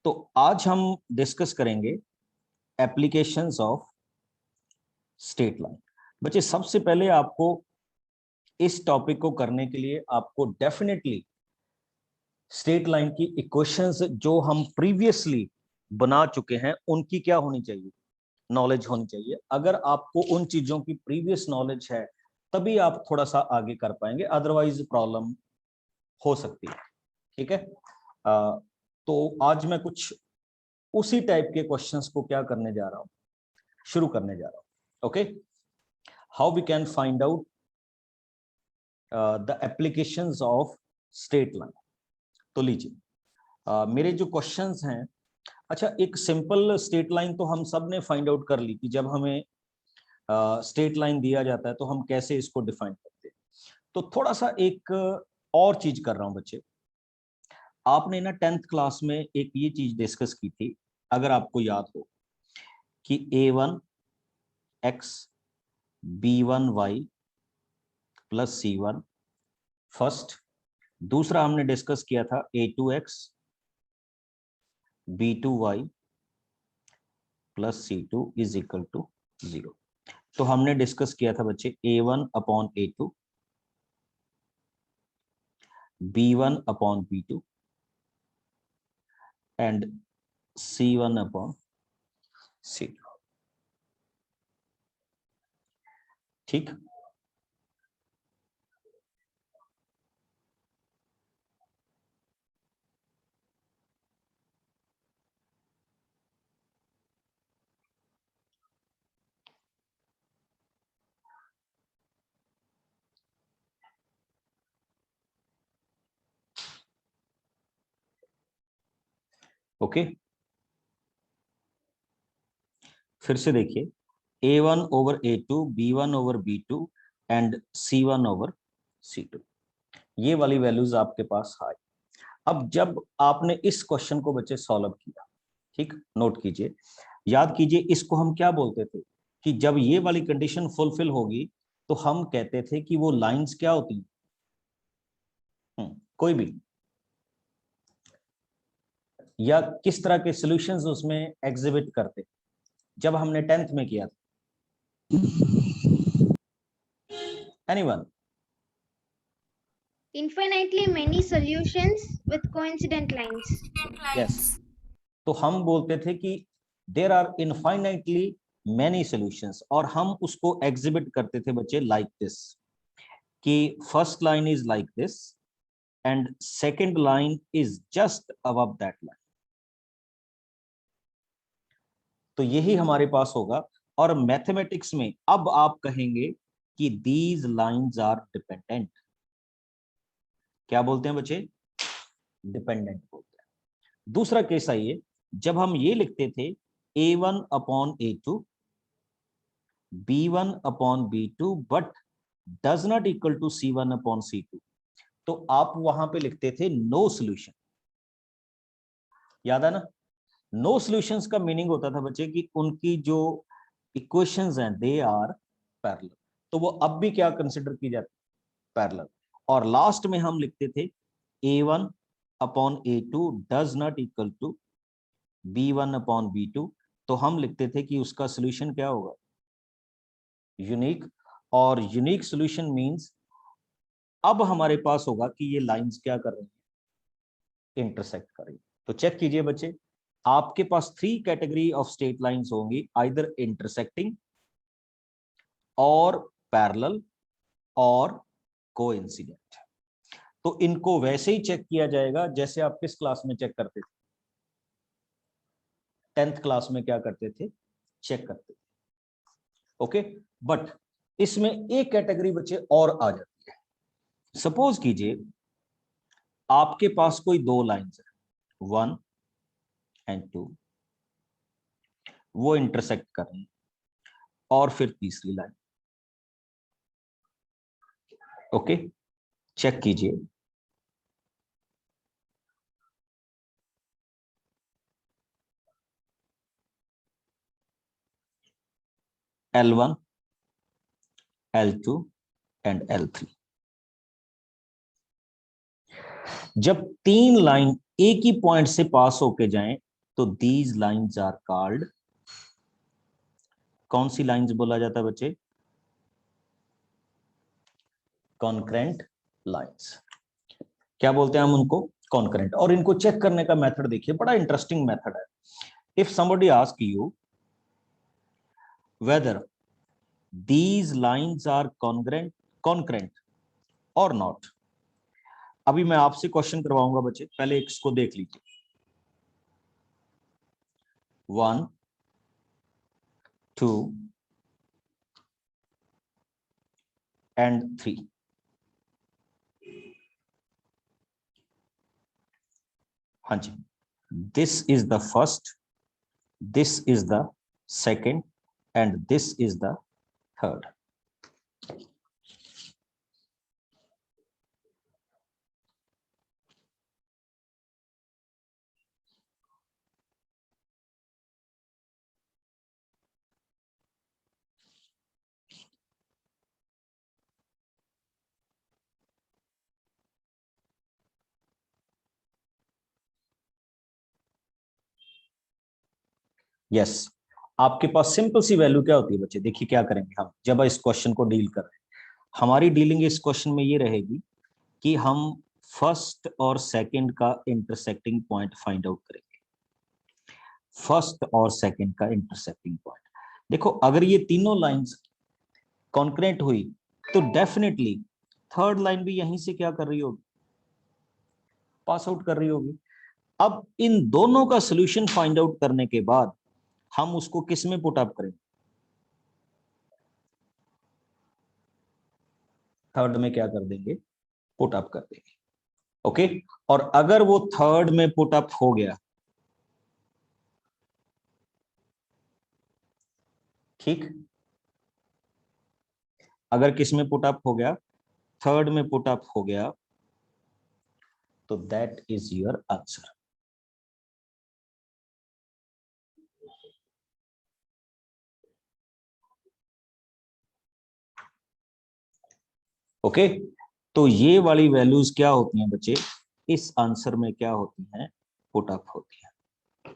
तो आज हम डिस्कस करेंगे एप्लीकेशंस ऑफ स्ट्रेट लाइन। बच्चे सबसे पहले आपको इस टॉपिक को करने के लिए आपको डेफिनेटली स्ट्रेट लाइन की इक्वेशंस जो हम प्रीवियसली बना चुके हैं उनकी क्या होनी चाहिए, नॉलेज होनी चाहिए। अगर आपको उन चीजों की प्रीवियस नॉलेज है तभी आप थोड़ा सा आगे कर पाएंगे, अदरवाइज प्रॉब्लम हो सकती है। ठीक है। तो आज मैं कुछ उसी टाइप के क्वेश्चंस को क्या करने जा रहा हूं, शुरू करने जा रहा हूं। Okay, how we can find out the applications of straight line. तो लीजिए मेरे जो क्वेश्चंस हैं, अच्छा एक सिंपल स्ट्रेट लाइन तो हम सब ने फाइंड आउट कर ली कि जब हमें स्ट्रेट लाइन दिया जाता है तो हम कैसे इसको डिफाइन करते हैं। तो थोड़ा सा एक और चीज कर रहा हूं बच्चे, आपने ना 10th क्लास में एक ये चीज डिस्कस की थी, अगर आपको याद हो, कि a1x b1y plus c1 first. दूसरा हमने डिस्कस किया था a2x b2y plus c2 is equal to 0। तो हमने डिस्कस किया था बच्चे a1 upon a2, b1 upon b2 and c1 upon c2। ठीक, ओके। फिर से देखिए a1 over a2, b1 over b2 and c1 over c2, ये वाली वैल्यूज आपके पास है। अब जब आपने इस क्वेश्चन को बच्चे सॉल्व किया, ठीक, नोट कीजिए, याद कीजिए, इसको हम क्या बोलते थे कि जब ये वाली कंडीशन फुलफिल होगी तो हम कहते थे कि वो लाइंस क्या होती हैं, कोई भी, या किस तरह के सॉल्यूशंस उसमें एग्जिबिट करते, जब हमने 10th में किया था। Anyone? Infinitely many solutions with coincident lines. Yes, तो हम बोलते थे कि there are infinitely many solutions, और हम उसको एग्जिबिट करते थे बच्चे लाइक दिस, कि first line is like this and second line is just above that line. तो यही हमारे पास होगा। और मैथमेटिक्स में अब आप कहेंगे कि दीज लाइंस आर डिपेंडेंट। क्या बोलते हैं बच्चे? डिपेंडेंट बोलते हैं। दूसरा केस आइए, जब हम ये लिखते थे a1 upon a2, b1 upon b2 but does not equal to c1 upon c2, तो आप वहां पे लिखते थे नो सॉल्यूशन। याद है ना? नो सॉल्यूशंस का मीनिंग होता था बच्चे कि उनकी जो इक्वेशंस हैं दे आर पैरेलल, तो वो अब भी क्या कंसिडर की जाती, पैरेलल। और लास्ट में हम लिखते थे a1 upon a2 does not equal to b1 upon b2, तो हम लिखते थे कि उसका सॉल्यूशन क्या होगा, यूनिक। और यूनिक सॉल्यूशन मींस अब हमारे पास होगा कि ये लाइंस क्या कर रही हैं, इंटरसेक्ट कर रही हैं। तो चेक कीजिए बच्चे, आपके पास 3 कैटेगरी ऑफ स्ट्रेट लाइंस होंगी, आइदर इंटरसेक्टिंग और पैरेलल और कोइंसिडेंट। तो इनको वैसे ही चेक किया जाएगा जैसे आप किस क्लास में चेक करते थे, 10th क्लास में क्या करते थे, चेक करते थे। ओके, बट इसमें एक कैटेगरी बच्चे और आ जाती है। सपोज कीजिए आपके पास कोई 2 लाइंस है, 1 एंड 2, वो इंटरसेक्ट कर रही है, और फिर तीसरी लाइन। ओके, चेक कीजिए, L1, L2 एंड L3। जब 3 लाइन एक ही पॉइंट से पास होके जाएं तो दीज लाइंस आर कॉल्ड, कौन सी लाइंस बोला जाता है बच्चे? Concurrent lines. क्या बोलते हैं हम उनको? कॉन्करेंट। और इनको चेक करने का मेथड देखिए, बड़ा इंटरेस्टिंग मेथड है। If somebody ask you whether these lines are concurrent or not, अभी मैं आपसे क्वेश्चन करवाऊंगा बच्चे, पहले इसको देख लीजिए। 1 2 and 3, हाँ जी, this is the first, this is the second and this is the third. Yes, आपके पास सिंपल सी वैल्यू क्या होती है बच्चे? देखिए क्या करेंगे हम जब इस क्वेश्चन को डील कर रहे हैं। हमारी डीलिंग इस क्वेश्चन में ये रहेगी कि हम फर्स्ट और सेकंड का इंटरसेक्टिंग पॉइंट फाइंड आउट करेंगे। फर्स्ट और सेकंड का इंटरसेक्टिंग पॉइंट। देखो अगर ये तीनों लाइंस कॉन्करेंट हुई तो डेफिनेटली थर्ड लाइन भी यहीं से क्या कर रही होगी? पास आउट कर रही होगी। अब इन दोनों का सोल्यूशन फाइंड आउट करने के बाद हम उसको किस में पुट अप करेंगे? थर्ड में क्या कर देंगे? पुट अप कर देंगे। ओके, और अगर वो थर्ड में पुट अप हो गया, ठीक, अगर किस में पुट अप हो गया? थर्ड में पुट अप हो गया, तो that is your answer. Okay, तो ये वाली वैल्यूज क्या होती हैं बच्चे? इस आंसर में क्या होती हैं? पुट अप होती हैं।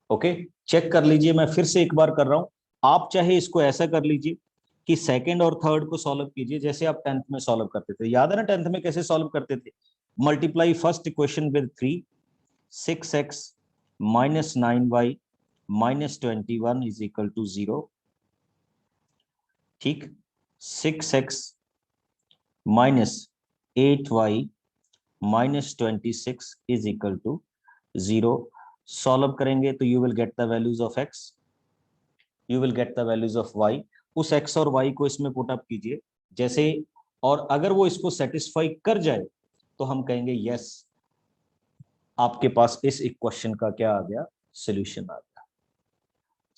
ओके, चेक कर लीजिए, मैं फिर से एक बार कर रहा हूं। आप चाहे इसको ऐसा कर लीजिए कि सेकंड और थर्ड को सॉल्व कीजिए जैसे आप 10th में सॉल्व करते थे। याद है ना 10th में कैसे सॉल्व करते थे? Multiply first equation with 3, 6x minus 9y minus 21 is equal to 0, ठीक। 6x minus 8y minus 26 is equal to 0। Solve करेंगे तो you will get the values of x, you will get the values of y। उस x और y को इसमें put up कीजिए जैसे, और अगर वो इसको सेटिस्फाई कर जाए तो हम कहेंगे यस, आपके पास इस इक्वेशन का क्या आ गया? सॉल्यूशन आ गया।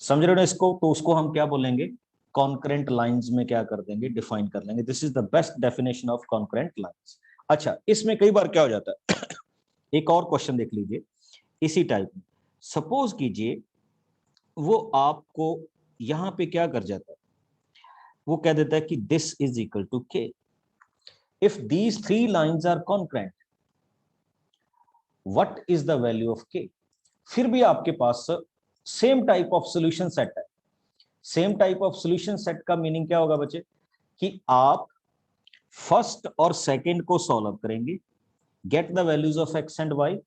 समझ रहे हो ना इसको? तो उसको हम क्या बोलेंगे? कॉन्करेंट लाइंस में क्या कर देंगे? डिफाइन कर लेंगे। This is the best definition of concurrent lines. अच्छा, इसमें कई बार क्या हो जाता है एक और क्वेश्चन देख लीजिए इसी टाइप में। सपोज कीजिए वो आपको यहां पे क्या कर जाता है, वो कह देता है कि this is equal to K. If these three lines are concurrent, what is the value of K? फिर भी आपके पास same type of solution set है। Same type of solution set का मीनिंग क्या होगा बच्चे? कि आप फर्स्ट और सेकंड को सॉल्व करेंगे, get the values of X and Y,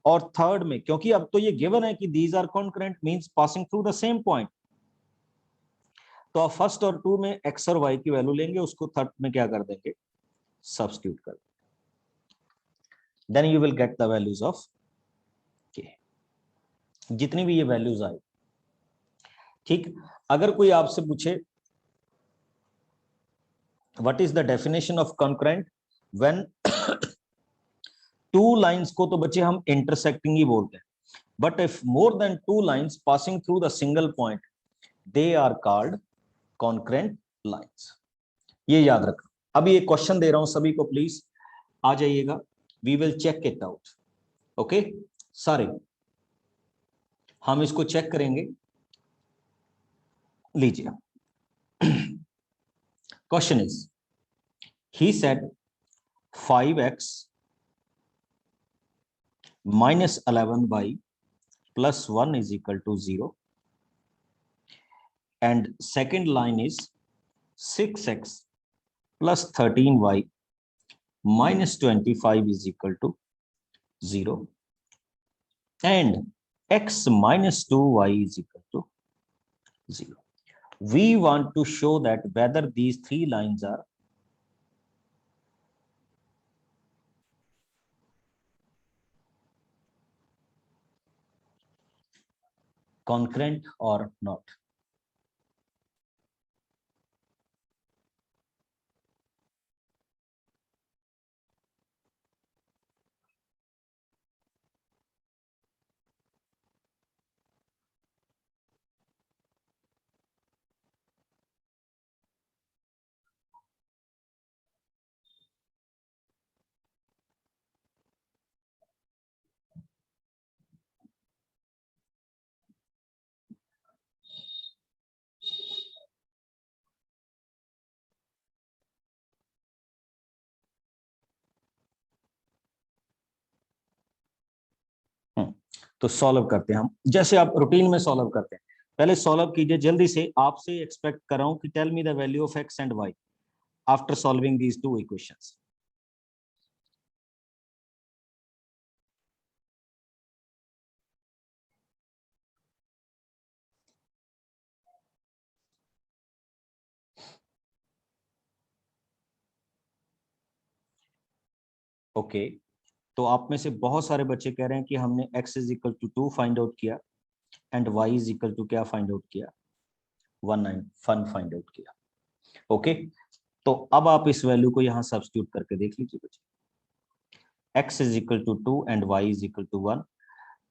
और थर्ड में क्योंकि अब तो ये गिवन है कि these are concurrent means passing through the same point, तो आप फर्स्ट और टू में एक्स और वाई की वैल्यू लेंगे, उसको थर्ड में क्या कर देंगे? सब्स्टिट्यूट कर देंगे। Then you will get the values of K, जितनी भी ये वैल्यूज आए। ठीक, अगर कोई आपसे पूछे what is the definition of concurrent when two lines को, तो बच्चे हम इंटरसेक्टिंग ही बोलते हैं, but if more than two lines passing through the single point, they are called concurrent lines. ये याद रखना। अभी एक क्वेश्चन दे रहा हूं सभी को, प्लीज आ जाइएगा, we will check it out. Okay, सारे हम इसको चेक करेंगे। लीजिए, question is, he said 5x minus 11y plus 1 is equal to 0. And second line is 6x plus 13y minus 25 is equal to 0. And x minus 2y is equal to 0. We want to show that whether these three lines are concurrent or not. तो solve करते हैं हम, जैसे आप routine में solve करते हैं। पहले सॉल्व कीजिए जल्दी से, आपसे एक्सपेक्ट कर रहा हूं कि tell me the value of X and Y after solving these two equations. Okay, तो आप में से बहुत सारे बच्चे कह रहे हैं कि हमने x is equal to 2 find out किया and y is equal to क्या फाइंड आउट किया, 191 फाइंड आउट किया। ओके, तो अब आप इस वैल्यू को यहां सब्स्टिट्यूट करके देख लीजिए बच्चे, x is equal to 2 and y is equal to 1।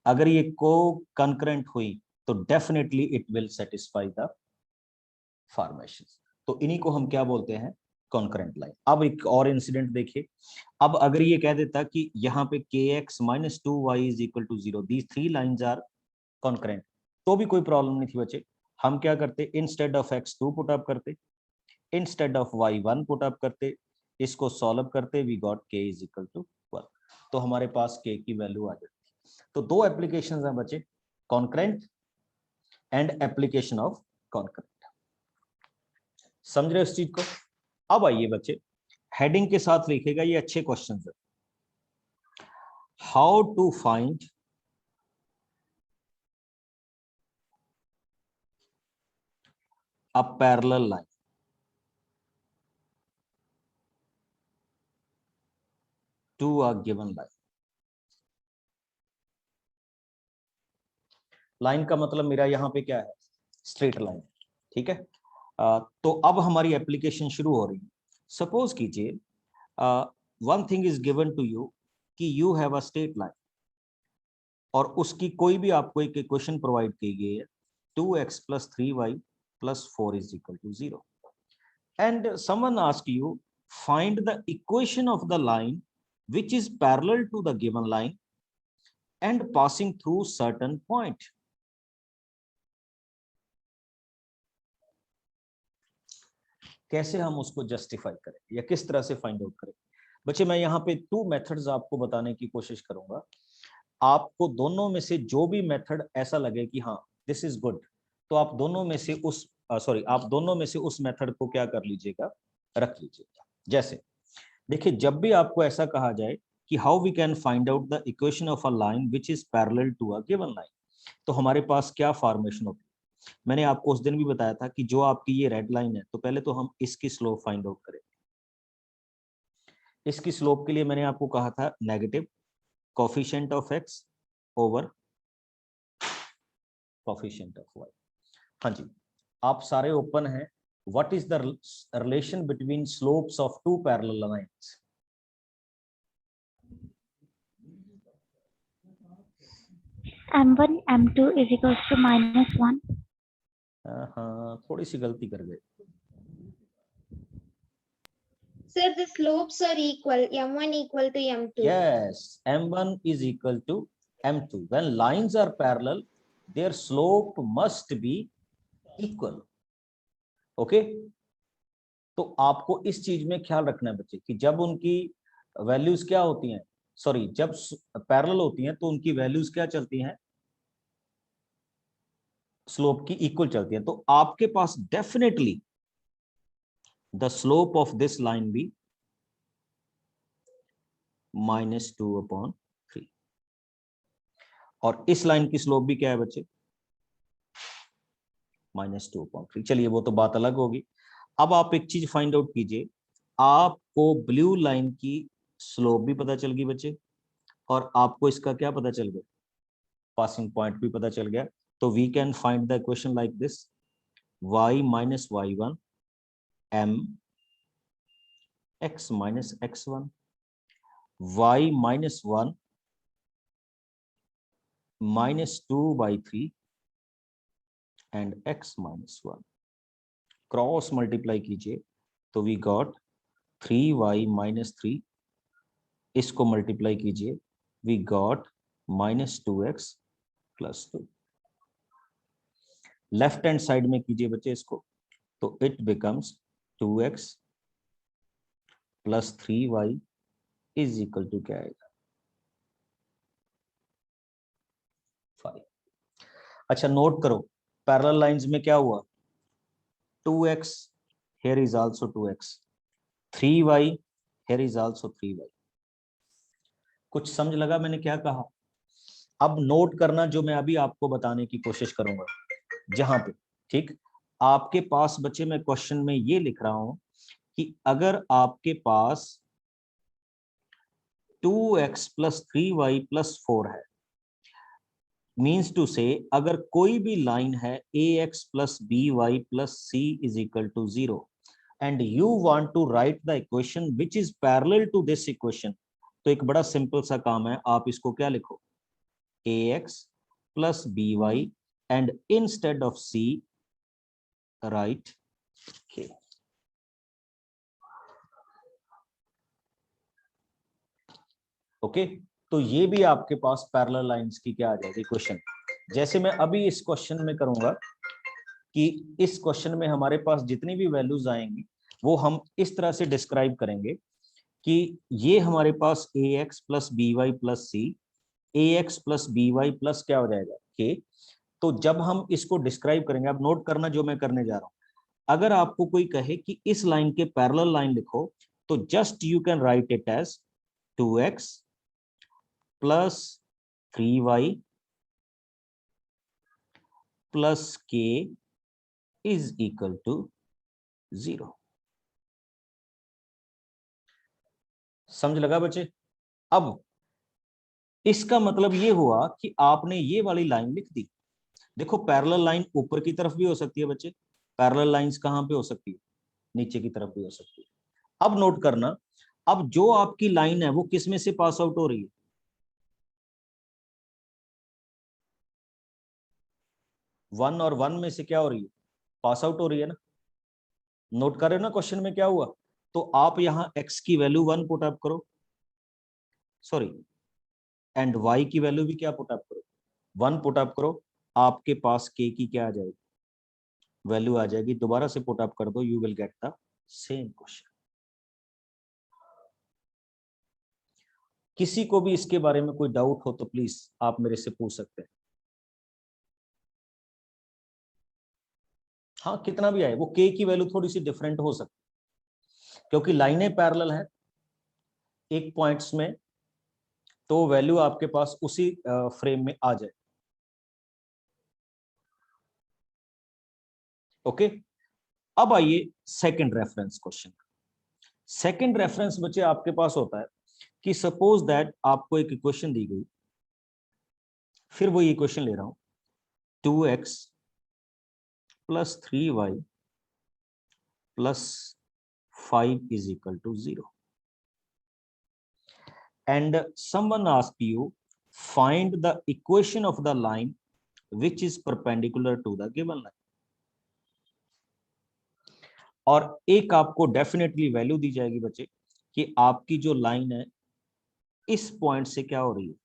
अगर ये को कंकरेंट हुई तो definitely it will satisfy the formation. तो इन्हीं को हम क्या बोलते हैं, कॉन्करेंट लाइन। अब एक और इंसिडेंट देखिए, अब अगर ये कह देता कि यहाँ पे kx minus 2y is equal to 0, these three lines are concurrent, तो भी कोई प्रॉब्लम नहीं थी बच्चे। हम क्या करते, instead of x2 put up करते, instead of y1 put up करते, इसको सॉल्व करते, we got k is equal to 1, तो हमारे पास k की वैल्यू आ जाती। तो दो एप्लीकेशंस हैं बच्चे, concurrent and application of concurrent. समझ रहे हो इस चीज को? अब आइए बच्चे, हेडिंग के साथ लिखेगा, ये अच्छे क्वेश्चन है। How to find a parallel line to a given line. Line का मतलब मेरा यहाँ पे क्या है, स्ट्रेट लाइन, ठीक है। तो अब हमारी एप्लीकेशन शुरू हो रही है। सपोज कीजिए one thing is given to you कि you have a straight line और उसकी कोई भी आपको एक इक्वेशन प्रोवाइड की गई है, 2x plus 3y plus 4 is equal to 0, and someone asks you find the equation of the line which is parallel to the given line and passing through certain point. कैसे हम उसको justify करें या किस तरह से फाइंड आउट करें? बच्चे मैं यहाँ पे 2 मेथड्स आपको बताने की कोशिश करूंगा। आपको दोनों में से जो भी मेथड ऐसा लगे कि हाँ दिस इज गुड, तो आप दोनों में से उस मेथड को क्या कर लीजिएगा, रख लीजिएगा। जैसे देखिए, जब भी आपको ऐसा कहा जाए कि how we can find out the equation of a line which is parallel to a given line, तो हमारे पास क्या फॉर्मेशन होती है। मैंने आपको उस दिन भी बताया था कि जो आपकी ये रेड लाइन है, तो पहले तो हम इसकी स्लोप फाइंड आउट करें। इसकी स्लोप के लिए मैंने आपको कहा था negative coefficient of x over coefficient of y। हाँ जी, आप सारे ओपन हैं। What is the relation between slopes of two parallel lines? m1 m2 is equals to -1. हाँ, थोड़ी सी गलती कर गए। Sir, the slopes are equal. M1 equal to M2. Yes, m1 is equal to m2. When lines are parallel, their slope must be equal. Okay? तो आपको इस चीज में ख्याल रखना है बच्चे कि जब उनकी वैल्यूज क्या होती हैं, सॉरी जब पैरेलल होती हैं तो उनकी वैल्यूज क्या चलती हैं, स्लोप की इक्वल चलती है, तो आपके पास definitely the slope of this line भी -2/3, और इस लाइन की स्लोप भी क्या है बच्चे, -2/3। चलिए वो तो बात अलग होगी। अब आप एक चीज फाइंड आउट कीजिए, आपको ब्लू लाइन की स्लोप भी पता चल गई बच्चे, और आपको इसका क्या पता चल गया, पासिंग पॉइंट भी पता चल गया। तो we can find the equation like this, y minus y1 m x minus x1 y minus 1 -2/3 and x minus 1, cross multiply कीजिए तो वी गॉट 3y minus 3, इसको मल्टीप्लाई कीजिए we got -2x plus 2। Left hand side में कीजिए बच्चे इसको, तो it becomes 2x plus 3y is equal to क्या आएगा, 5। अच्छा नोट करो, पैरेलल लाइंस में क्या हुआ, 2x here is also 2x, 3y here is also 3y। कुछ समझ लगा मैंने क्या कहा? अब नोट करना जो मैं अभी आपको बताने की कोशिश करूंगा, जहां पे ठीक आपके पास बच्चे, मैं क्वेश्चन में ये लिख रहा हूं कि अगर आपके पास 2x plus 3y plus 4 है, मीन्स टू से अगर कोई भी लाइन है ax plus by plus c is equal to 0 and you want to write the equation which is parallel to this equation, तो एक बड़ा सिंपल सा काम है, आप इसको क्या लिखो, ax plus by and instead of c write k। Okay, तो ये भी आपके पास पैरेलल लाइंस की क्या आ जाएगी क्वेश्चन। जैसे मैं अभी इस क्वेश्चन में करूंगा कि इस क्वेश्चन में हमारे पास जितनी भी वैल्यूज आएंगी वो हम इस तरह से डिस्क्राइब करेंगे कि ये हमारे पास ax plus B Y plus C, ax plus B Y plus क्या हो जाएगा k। तो जब हम इसको डिस्क्राइब करेंगे, अब नोट करना जो मैं करने जा रहा हूं, अगर आपको कोई कहे कि इस लाइन के पैरेलल लाइन लिखो, तो just you can write it as 2x plus 3y plus k is equal to 0। समझ लगा बच्चे? अब इसका मतलब ये हुआ कि आपने ये वाली लाइन लिख दी। देखो पैरेलल लाइन ऊपर की तरफ भी हो सकती है बच्चे, पैरेलल लाइंस कहां पे हो सकती है, नीचे की तरफ भी हो सकती है। अब नोट करना, अब जो आपकी लाइन है वो किस में से पास आउट हो रही है, 1 और 1 में से क्या हो रही है, पास आउट हो रही है ना। नोट कर रहे हो ना क्वेश्चन में क्या हुआ, तो आप यहां x की वैल्यू 1 पुट अप करो, सॉरी, एंड y की वैल्यू भी क्या पुट अप करो, 1 पुट अप करो, आपके पास k की क्या आ जाएगी, वैल्यू आ जाएगी। दोबारा से पुट अप कर दो, you will get the same question. किसी को भी इसके बारे में कोई डाउट हो तो प्लीज आप मेरे से पूछ सकते हैं। हाँ कितना भी आए, वो k की वैल्यू थोड़ी सी डिफरेंट हो सकती है क्योंकि लाइनें पैरेलल हैं एक पॉइंट्स में, तो वैल्यू आपके पास उसी फ्रेम में आ जाए। ओके, अब आइए second reference question. Second reference बच्चे आपके पास होता है कि सपोज दैट आपको एक इक्वेशन दी गई, फिर वो इक्वेशन ले रहा हूं, 2x plus 3y plus 5 is equal to 0 and someone asked you find the equation of the line which is perpendicular to the given line, और एक आपको डेफिनेटली वैल्यू दी जाएगी बच्चे कि आपकी जो लाइन है इस पॉइंट से क्या हो रही है,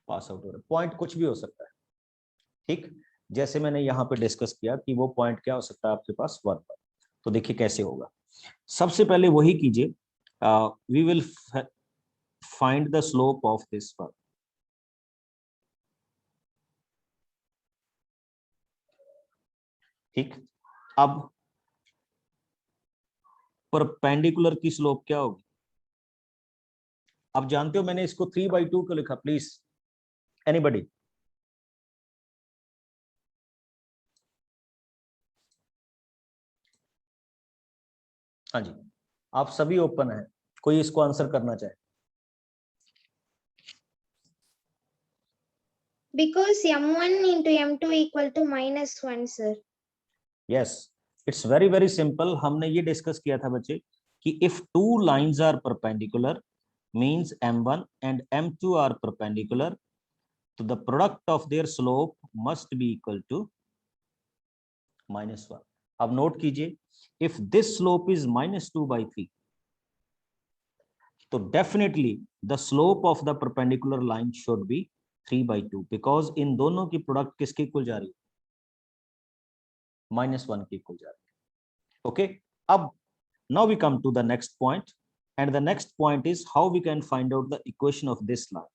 पास आउट हो रहा है। पॉइंट कुछ भी हो सकता है, ठीक, जैसे मैंने यहाँ पे डिस्कस किया कि वो पॉइंट क्या हो सकता है आपके पास 1 पर। तो देखिए कैसे होगा, सबसे पहले वही कीजिए, we will find the slope of this curve. ठीक, अब परपेंडिकुलर की स्लोप क्या होगी? अब जानते हो मैंने इसको 3/2 क्यों लिखा? Please anybody? हाँ जी, आप सभी ओपन है, कोई इसको आंसर करना चाहे? Because m1 into m2 equal to -1, sir. Yes, it's very very simple. हमने ये डिस्कस किया था बच्चे कि if two lines are perpendicular means m1 and m2 are perpendicular, तो the product of their slope must be equal to -1। अब note कीजिए, if this slope is -2/3, तो definitely the slope of the perpendicular line should be 3/2, because in दोनों की product किसके equal जा रही है? -1 के इक्वल जा रही है। ओके, अब now we come to the next point, and the next point is how we can find out the equation of this line.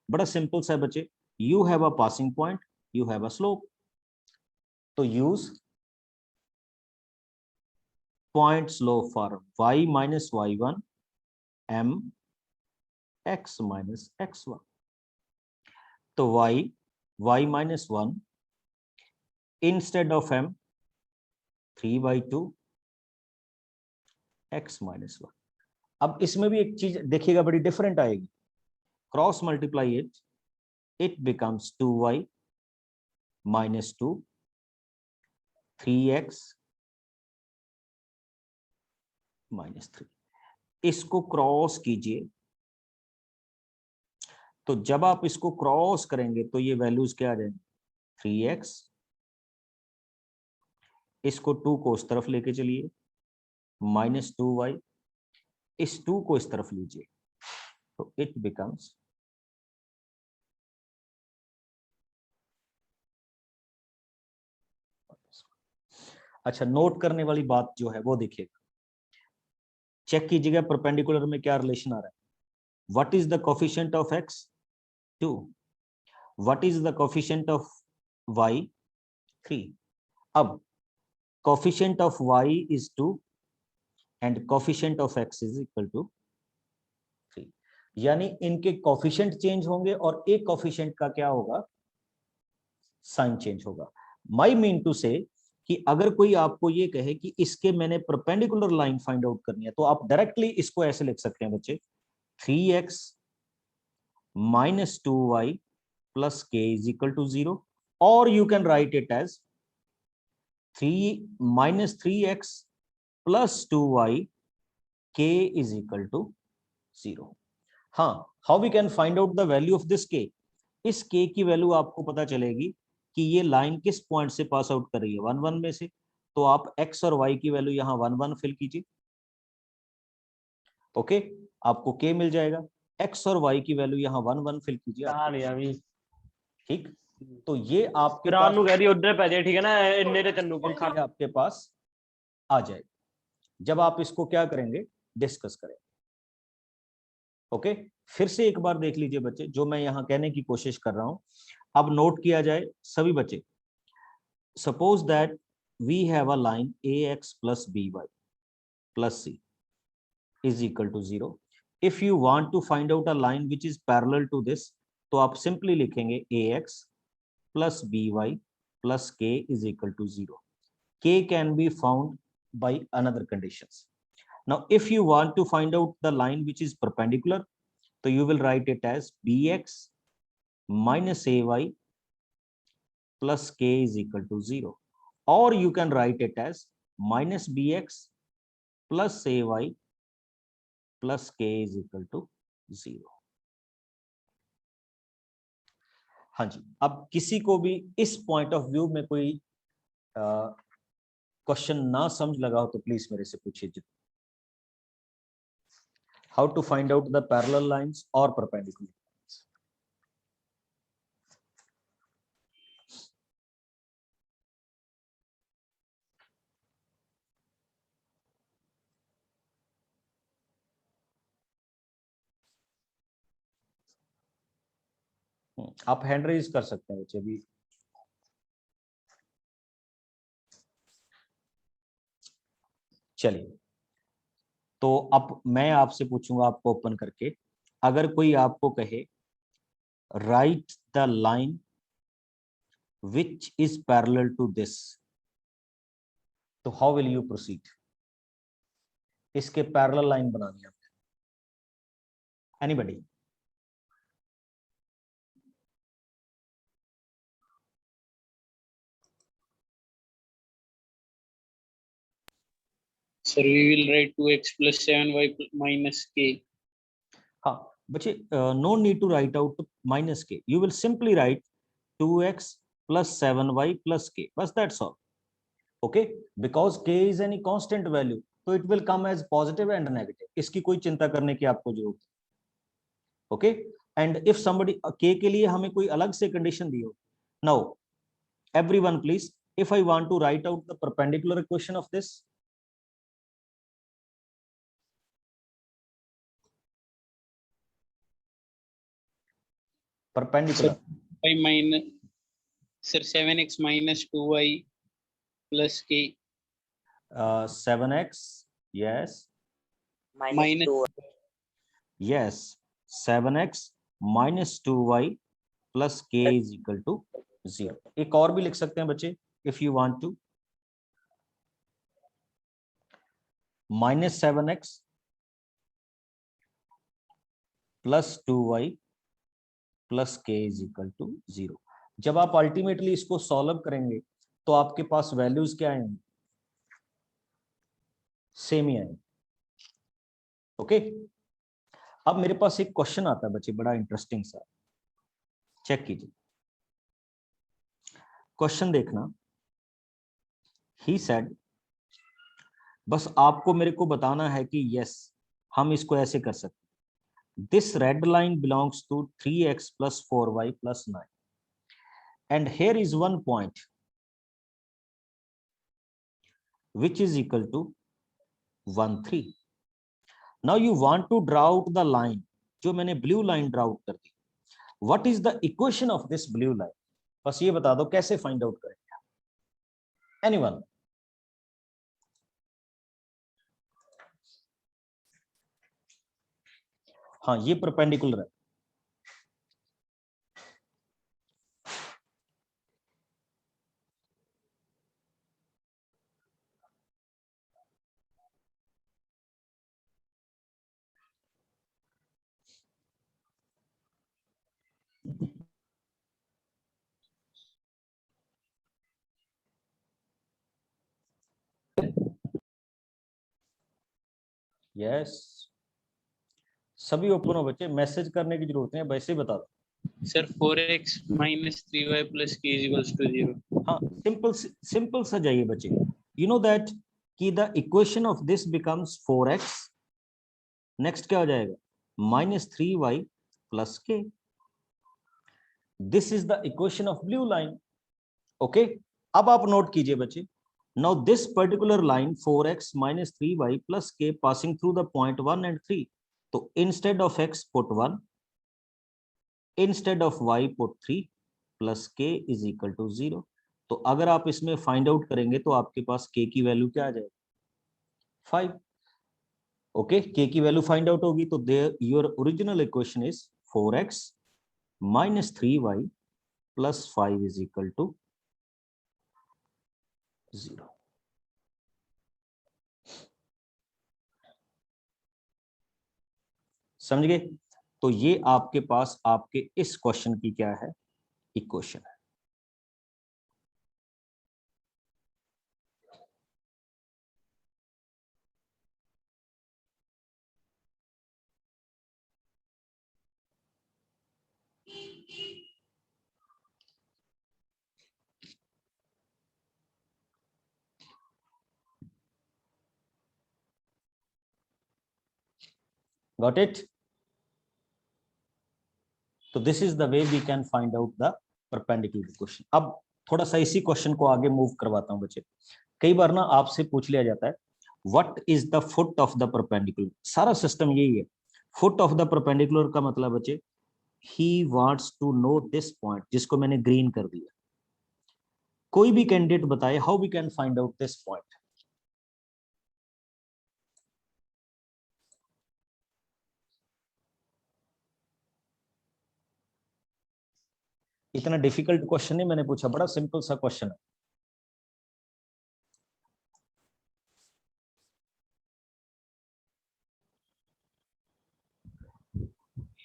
बड़ा सिंपल सा है बच्चे, you have a passing point, you have a slope, तो use point slope for y minus y1 m x minus x1, तो y minus 1 instead of m 3/2 x minus 1। अब इसमें भी एक चीज देखिएगा बड़ी डिफरेंट आएगी, cross multiply it becomes 2y minus 2 3x minus 3। इसको क्रॉस कीजिए, तो जब आप इसको क्रॉस करेंगे तो ये वैल्यूज क्या आ जाएंगे? 3x, इसको 2 को उस तरफ लेके चलिए, -2y, इस 2 को इस तरफ लीजिए, तो इट बिकम्स अच्छा। नोट करने वाली बात जो है वो देखिएगा, चेक कीजिएगा परपेंडिकुलर में क्या रिलेशन आ रहा है। What is the coefficient of x? 2। What is the coefficient of y? 3। अब coefficient of y is 2 and coefficient of x is equal to 3, यानी इनके कोफिशिएंट चेंज होंगे और एक कोफिशिएंट का क्या होगा? साइन चेंज होगा। माई मीन टू से कि अगर कोई आपको ये कहे कि इसके मैंने परपेंडिकुलर लाइन फाइंड आउट करनी है, तो आप डायरेक्टली इसको ऐसे लिख सकते हैं बच्चे, 3x minus 2y plus k is equal to 0, or you can write it as 3 minus 3x plus 2y k is equal to 0। हाँ, how we can find out the value of this k? इस k की value आपको पता चलेगी कि ये line किस point से पास आउट कर रही है, 1 1 में से, तो आप x और y की वैल्यू यहाँ 1 1 फिल कीजिए। ओके, आपको k मिल जाएगा, x और y की वैल्यू यहाँ 1 1 फिल कीजिए। ठीक, तो ये आपके पास उधर पे जाए, ठीक है ना, इन्ने चन्नू पंखा आपके पास आ जाए जब आप इसको क्या करेंगे? डिस्कस करें। ओके, फिर से एक बार देख लीजिए बच्चे, जो मैं यहाँ कहने की कोशिश कर रहा हूं, अब नोट किया जाए सभी बच्चे। Suppose that we have a line ax plus by plus c is equal to 0। if you want to find out a line which is parallel to this, तो आप सिंपली लिखेंगे ax plus by plus k is equal to 0। k can be found by another conditions। now if you want to find out the line which is perpendicular, so you will write it as bx minus ay plus k is equal to 0, or you can write it as minus bx plus ay plus k is equal to 0। हाँ जी, अब किसी को भी इस point of view में कोई question ना समझ लगा हो तो प्लीज मेरे से पूछिए। How to find out the parallel lines और परपेंडिकुलर लाइंस। आप हैंड रेज कर सकते हैं बच्चे भी। चलिए, तो अब मैं आपसे पूछूंगा आपको ओपन करके, अगर कोई आपको कहे write the line which is parallel to this, तो हाउ विल यू प्रोसीड? इसके पैरेलल लाइन बनानी है anybody? Sir, we will write 2x plus 7y minus k. हाँ बच्चे, no need to write out minus K, you will simply write 2x plus 7y plus k, बस that's all. Okay, because k is any constant value, तो it will come as positive and negative, इसकी कोई चिंता करने की आपको जरूरत है. Okay, and if somebody k के लिए हमें कोई अलग से कंडीशन दी हो, now everyone please, if I want to write out the perpendicular equation of this, perpendicular, Y minus, sir, 7x minus 2y plus k 7x, yes, minus yes, 7x minus 2y plus k is equal to 0. एक और भी लिख सकते हैं बच्चे, if you want to, minus 7x plus 2y plus k is equal to 0. जब आप ultimately इसको सॉल्व करेंगे तो आपके पास वैल्यूज क्या आएंगी? सेम ही आएंगे. ओके, अब मेरे पास एक क्वेश्चन आता है बच्चे, बड़ा इंटरेस्टिंग सा, चेक कीजिए. क्वेश्चन देखना. ही सेड, बस आपको मेरे को बताना है कि यस हम इसको ऐसे कर सकते. This red line belongs to 3x plus 4y plus 9, and here is one point which is equal to 1 3. now you want to draw out the line, जो मैंने ब्लू लाइन ड्रा आउट कर दी. what is the equation of this blue line? बस ये बता दो कैसे find out करेंगे? Anyone? हाँ, ये परपेंडिकुलर है. यस, सभी ओपन हो बच्चे, मैसेज करने की जरूरत नहीं है, वैसे ही बता दो. sir 4x minus 3y plus k is equals to 0. हाँ, सिंपल सा जाइए बच्चे. यू नो दैट कि the equation of this becomes 4x, next क्या हो जाएगा? -3y plus k. This is the equation of blue line. Okay, अब आप नोट कीजिए बच्चे. Now this particular line 4x minus 3y plus k passing through the point 1 and 3. तो instead of x put 1, instead of y put 3 plus k is equal to 0. तो अगर आप इसमें find out करेंगे तो आपके पास k की वैल्यू क्या आ जाएगी? 5. ओके, k की वैल्यू फाइंड आउट होगी तो there your original equation is 4x minus 3y plus 5 is equal to 0. समझ गए? तो ये आपके पास आपके इस क्वेश्चन की क्या है? इक्वेशन है. Got it? तो this is the way we can find out the perpendicular equation. अब थोड़ा सा इसी क्वेश्चन को आगे मूव करवाता हूं बच्चे. कई बार ना आपसे पूछ लिया जाता है what is the foot of the perpendicular. सारा सिस्टम यही है. फुट ऑफ द परपेंडिकुलर का मतलब बच्चे, he wants to know this point, जिसको मैंने ग्रीन कर दिया. कोई भी कैंडिडेट बताए how we can find out this point. इतना डिफिकल्ट क्वेश्चन नहीं मैंने पूछा, बड़ा सिंपल सा क्वेश्चन है।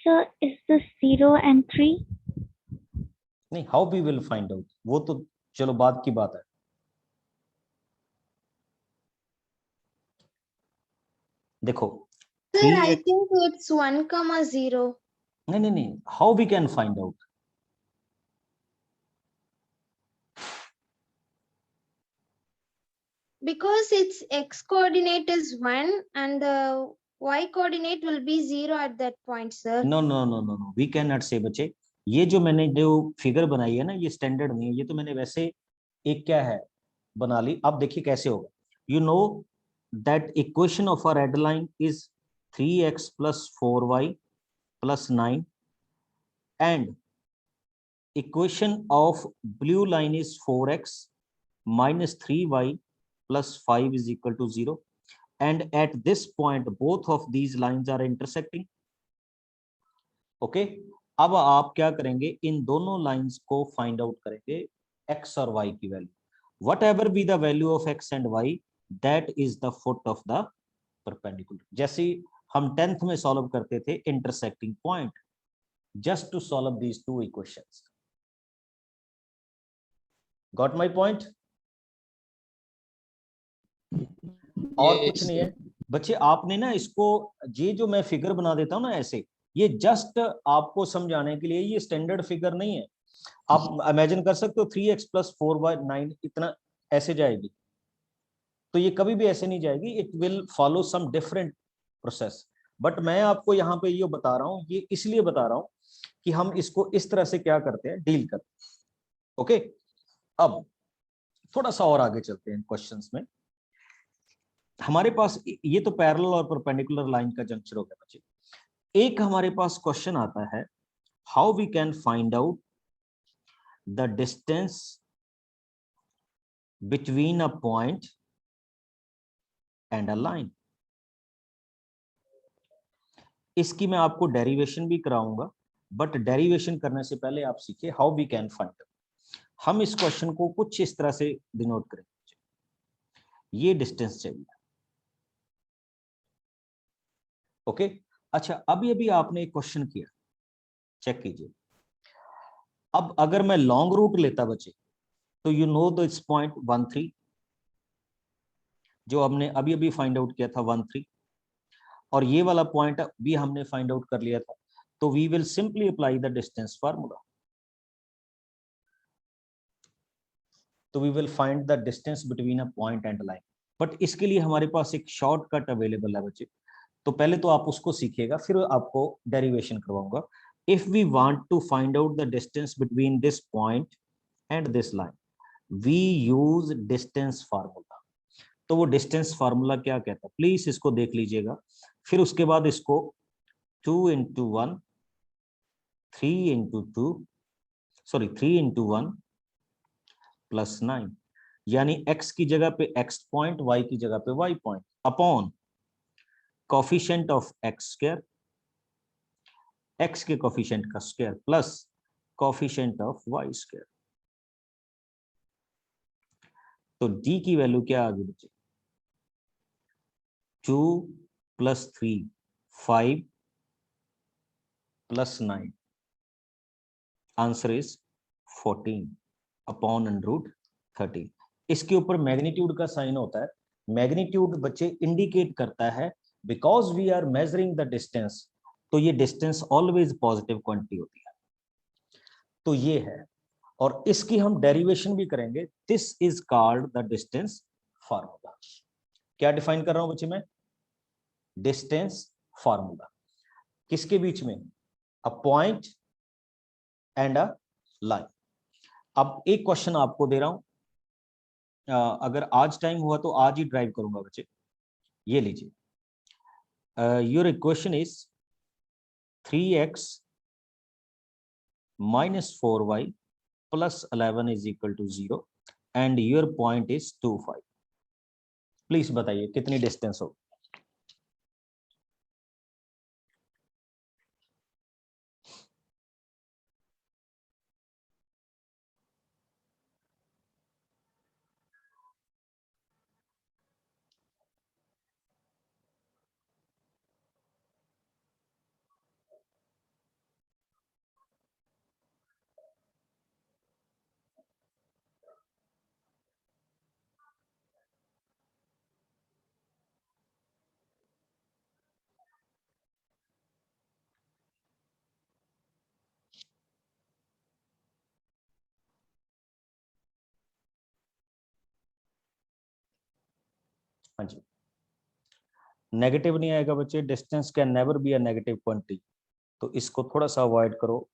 Sir, is this 0 and 3? नहीं, how we will find out, वो तो चलो बाद की बात है। देखो Sir, 3 I think it's 1,0. नहीं नहीं नहीं, how we can find out? Because its x coordinate is 1 and the y coordinate will be 0 at that point, sir. No no no no no, we can not say बच्चे। ये जो मैंने जो figure बनाई है ना, ये स्टैंडर्ड नहीं है, ये तो मैंने वैसे एक क्या है बना ली। अब देखिए कैसे होगा। You know that equation of a red line is 3x + 4y + 9 and equation of blue line is 4x - 3y + 5 is equal to 0, and at this point both of these lines are intersecting. Okay अब आप क्या करेंगे, इन दोनों lines को find out करेंगे x और y की value. What ever be the value of x and y, that is the foot of the perpendicular. जैसे हम 10th में सॉल्व करते थे intersecting point, just to solve these two equations. Got my point? और कुछ नहीं है बच्चे। आपने ना इसको, ये जो मैं फिगर बना देता हूं ना ऐसे, ये जस्ट आपको समझाने के लिए, ये स्टैंडर्ड फिगर नहीं है। आप इमेजिन कर सकते हो 3x + 4y 9 इतना ऐसे जाएगी, तो ये कभी भी ऐसे नहीं जाएगी, it will follow some different process. But मैं आपको यहाँ पे ये बता रहा हूँ, ये इसलिए बता रहा हूँ कि हम इसको इस तरह से क्या करते हैं, डील करते हैं। ओके, अब थोड़ा सा और आगे चलते हैं क्वेश्चंस में। हमारे पास ये तो पैरेलल और परपेंडिकुलर लाइन का जंक्शन हो गया बच्चे। एक हमारे पास क्वेश्चन आता है, how we can find out the distance between a point and a line. इसकी मैं आपको डेरिवेशन भी कराऊंगा, बट डेरिवेशन करने से पहले आप सीखिए how we can find out. हम इस क्वेश्चन को कुछ इस तरह से डिनोट करेंगे, ये डिस्टेंस चाहिए। ओके अच्छा, अभी अभी आपने एक क्वेश्चन किया, चेक कीजिए। अब अगर मैं लॉन्ग रूट लेता बच्चे, तो यू नो दिस पॉइंट 1 3, जो हमने अभी अभी फाइंड आउट किया था 1 3, और ये वाला पॉइंट भी हमने फाइंड आउट कर लिया था। तो we will simply apply the distance formula. तो we will find the distance between a point and line. But इसके लिए हमारे पास एक शॉर्टकट अवेलेबल है बच्चे, तो पहले तो आप उसको सीखिएगा, फिर आपको डेरिवेशन करवाऊंगा। If we want to find out the distance between this point and this line, we use distance formula. तो वो डिस्टेंस फार्मूला क्या कहता है, प्लीज इसको देख लीजिएगा। फिर उसके बाद इसको 2 × 1 3 × 2 सॉरी 3 × 1 + 9, यानी x की जगह पे x पॉइंट, y की जगह पे y point, upon coefficient of x², x के कोफिशिएंट का square plus coefficient of y²। तो d की वैल्यू क्या आ गई बच्चे, 2 + 3 5 + 9, आंसर इज 14 अपॉन √13। इसके ऊपर मैग्नीट्यूड का साइन होता है। मैग्नीट्यूड बच्चे इंडिकेट करता है, because we are measuring the distance, तो ये डिस्टेंस ऑलवेज पॉजिटिव क्वांटिटी होती है। तो ये है, और इसकी हम डेरिवेशन भी करेंगे। This is called the distance formula. क्या डिफाइन कर रहा हूं बच्चे मैं, डिस्टेंस फार्मूला। किसके बीच में, अ पॉइंट एंड अ लाइन। अब एक क्वेश्चन आपको दे रहा हूं, अगर आज टाइम हुआ तो आज ही ड्राइव करूंगा बच्चे। ये लीजिए, your equation is 3x - 4y + 11 is equal to 0 and your point is 2 5। Please बताइए कितनी डिस्टेंस होगी। हाँ जी, नेगेटिव नहीं आएगा बच्चे, distance can never be a negative quantity, तो इसको थोड़ा सा अवॉइड करो।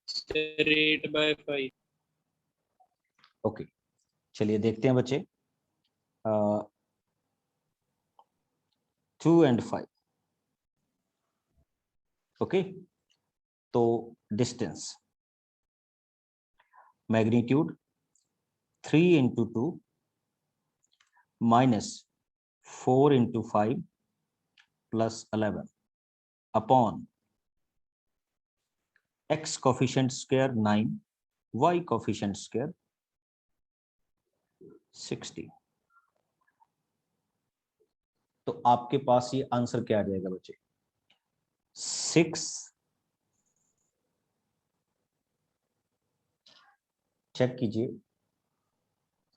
Sir, 8/5. ओके, चलिए देखते हैं बच्चे, 2 and 5। ओके, तो distance, magnitude 3 into 2 minus 4 into 5 plus 11 upon x coefficient square 9, y coefficient square 60। तो आपके पास ये आंसर क्या आ जाएगा बच्चे? 6, चेक कीजिए,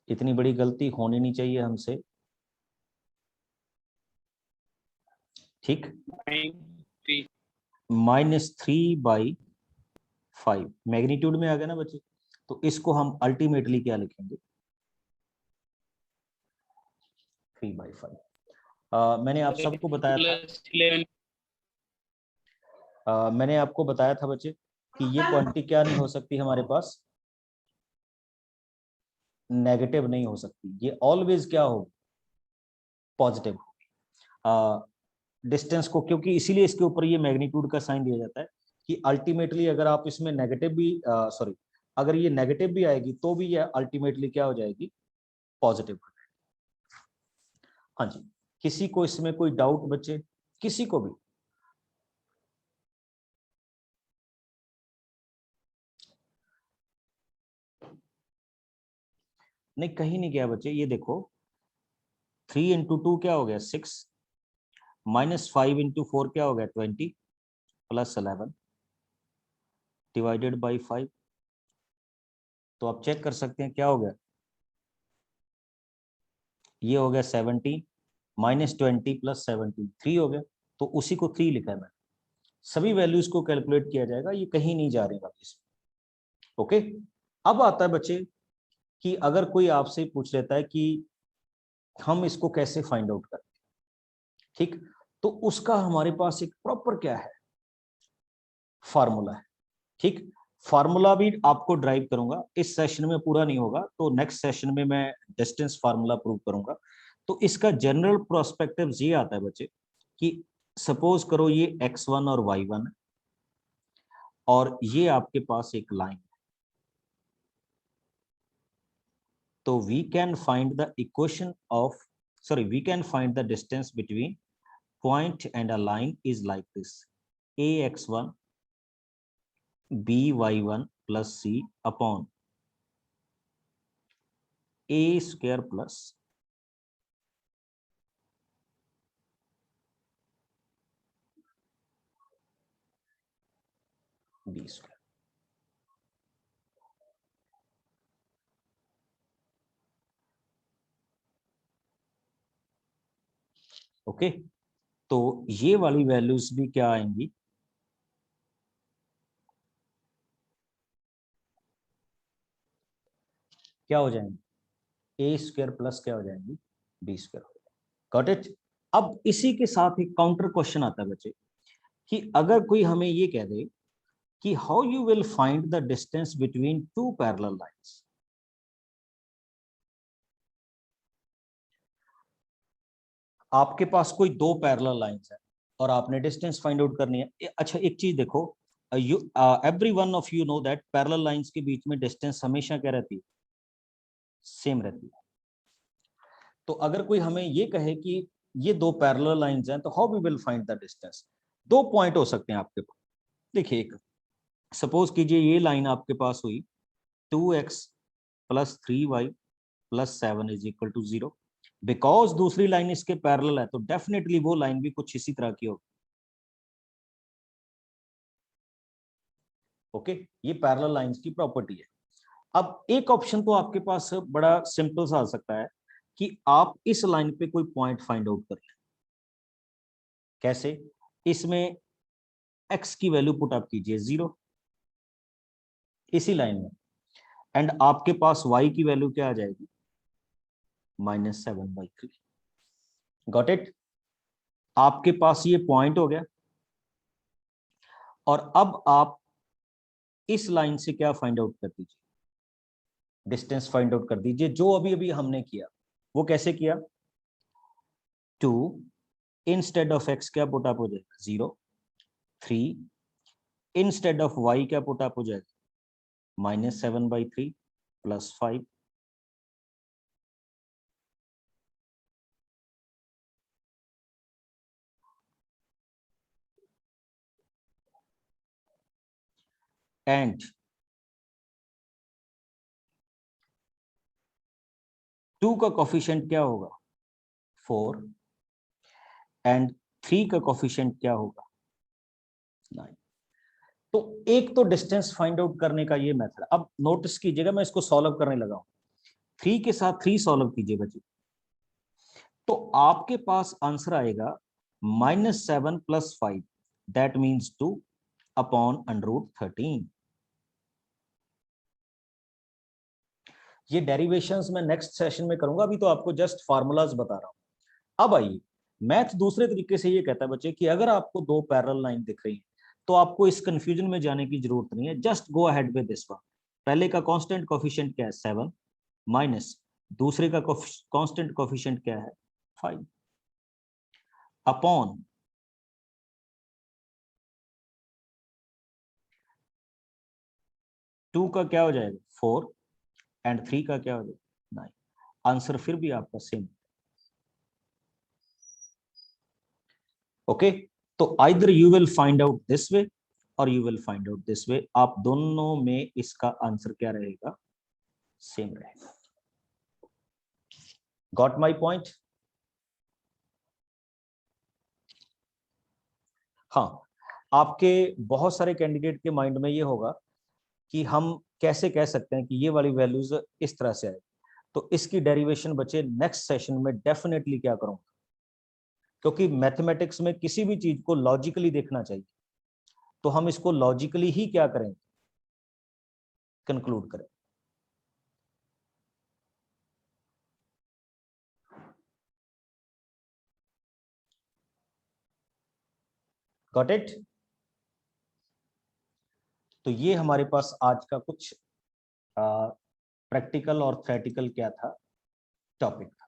इतनी बड़ी गलती होनी नहीं चाहिए हमसे, ठीक। 9, -3/5 मैग्नीट्यूड में आ गया ना बच्चे, तो इसको हम अल्टीमेटली क्या लिखेंगे? 3/5। मैंने आप सबको बताया था, plus 11. मैंने आपको बताया था बच्चे कि ये क्वांटिटी क्या नहीं हो सकती हमारे पास, नेगेटिव नहीं हो सकती, ये ऑलवेज क्या हो, पॉजिटिव हो। डिस्टेंस को क्योंकि इसीलिए इसके ऊपर ये मैग्नीट्यूड का साइन दिया जाता है कि अल्टीमेटली अगर आप इसमें नेगेटिव भी सॉरी अगर ये नेगेटिव भी आएगी तो भी ये अल्टीमेटली क्या हो जाएगी, पॉजिटिव हो जाएगी। हाँ जी, किसी को इसमें कोई डाउट बच्चे, किसी को भी? नहीं, कहीं नहीं गया बच्चे, ये देखो 3 into 2 क्या हो गया 6, -5 into 4 क्या हो गया 20 प्लस 11 डिवाइडेड बाई 5। तो आप चेक कर सकते हैं क्या हो गया, ये हो गया 70 -20 प्लस 17 3 हो गया, तो उसी को 3 लिखा है मैंने। सभी वैल्यूज को कैलकुलेट किया जाएगा, ये कहीं नहीं जा रही वापस। ओके, अब आता है बच्चे कि अगर कोई आपसे पूछ लेता है कि हम इसको कैसे फाइंड आउट करें, ठीक, तो उसका हमारे पास एक प्रॉपर क्या है, फार्मूला है, ठीक। फार्मूला भी आपको ड्राइव करूंगा, इस सेशन में पूरा नहीं होगा, तो नेक्स्ट सेशन में मैं डिस्टेंस फार्मूला प्रूव करूंगा। तो इसका जनरल प्रोस्पेक्टिव ये आता है बच्चे कि सपोज करो ये x1 और y1 है और ये आपके पास एक लाइन है, तो we can find the equation of we can find the distance between point and a line is like this, ax1 by1 plus c upon a square plus b square। Okay, तो ये वाली values भी क्या आएंगी, क्या हो जाएंगी, ए square plus क्या हो जाएंगी, बी स्क्वायर हो जाएगी। Got it. अब इसी के साथ एक काउंटर क्वेश्चन आता है बच्चे कि अगर कोई हमें ये कह दे कि how you will find the distance between two parallel lines, आपके पास कोई दो पैरेलल लाइंस है और आपने डिस्टेंस फाइंड आउट करनी है। अच्छा, एक चीज देखो, every one of you know that parallel lines के बीच में डिस्टेंस हमेशा क्या रहती है, सेम रहती है। तो अगर कोई हमें ये कहे कि ये दो पैरेलल लाइंस हैं तो how we will find the distance, दो पॉइंट हो सकते हैं आपके पास। देखिए, एक सपोज कीजिए ये लाइन आपके पास हुई 2x plus 3y plus 7 is equal to 0, because दूसरी लाइन इसके पैरेलल है तो डेफिनेटली वो लाइन भी कुछ इसी तरह की होगी। ओके, ये पैरेलल लाइंस की प्रॉपर्टी है। अब एक ऑप्शन तो आपके पास बड़ा सिंपल सा आ सकता है कि आप इस लाइन पे कोई पॉइंट फाइंड आउट कर लें। कैसे? इसमें x की वैल्यू पुट अप कीजिए 0 इसी लाइन में, एंड आपके पास y की वैल्यू क्या आ जाएगी, -7/3। Got it? आपके पास ये पॉइंट हो गया, और अब आप इस लाइन से क्या फाइंड आउट कर दीजिए, डिस्टेंस फाइंड आउट कर दीजिए, जो अभी अभी हमने किया। वो कैसे किया? 2 इंस्टेड ऑफ x क्या पुट अप हो जाएगा 0, 3 इंस्टेड ऑफ y क्या पुट अप हो जाएगा -7/3 प्लस 5, एंड 2 का कोफिशिएंट क्या होगा 4, एंड 3 का कोफिशिएंट क्या होगा 9। तो एक तो डिस्टेंस फाइंड आउट करने का ये मेथड। अब नोटिस कीजिएगा, मैं इसको सॉल्व करने लगा हूं, 3 के साथ 3 सॉल्व कीजिए बच्चे, तो आपके पास आंसर आएगा -7 + 5, दैट मीन्स 2 अपॉन √13। ये डेरिवेशंस मैं नेक्स्ट सेशन में करूंगा, अभी तो आपको जस्ट फार्मूलाज बता रहा हूं। अब आइए, मैथ दूसरे तरीके से ये कहता है बच्चे कि अगर आपको दो पैरेलल लाइन दिख रही है तो आपको इस कंफ्यूजन में जाने की जरूरत नहीं है, just go ahead with this one. पहले का कांस्टेंट कोफिशिएंट क्या है 7, माइनस दूसरे का कांस्टेंट कोफिशिएंट क्या है 5, अपॉन 2 का क्या हो जाएगा 4, एंड 3 का क्या हो जाएगा 9। आंसर फिर भी आपका सेम। ओके, तो either you will find out this way और you will find out this way, आप दोनों में इसका आंसर क्या रहेगा, सेम रहेगा। Got my point? हाँ, आपके बहुत सारे कैंडिडेट के माइंड में ये होगा कि हम कैसे कह सकते हैं कि ये वाली वैल्यूज इस तरह से आए। तो इसकी डेरिवेशन बच्चे नेक्स्ट सेशन में डेफिनेटली क्या करूंगा, क्योंकि मैथमेटिक्स में किसी भी चीज को लॉजिकली देखना चाहिए, तो हम इसको लॉजिकली ही क्या करें, कंक्लूड करें। Got it? तो ये हमारे पास आज का कुछ प्रैक्टिकल और थ्योरेटिकल क्या था टॉपिक।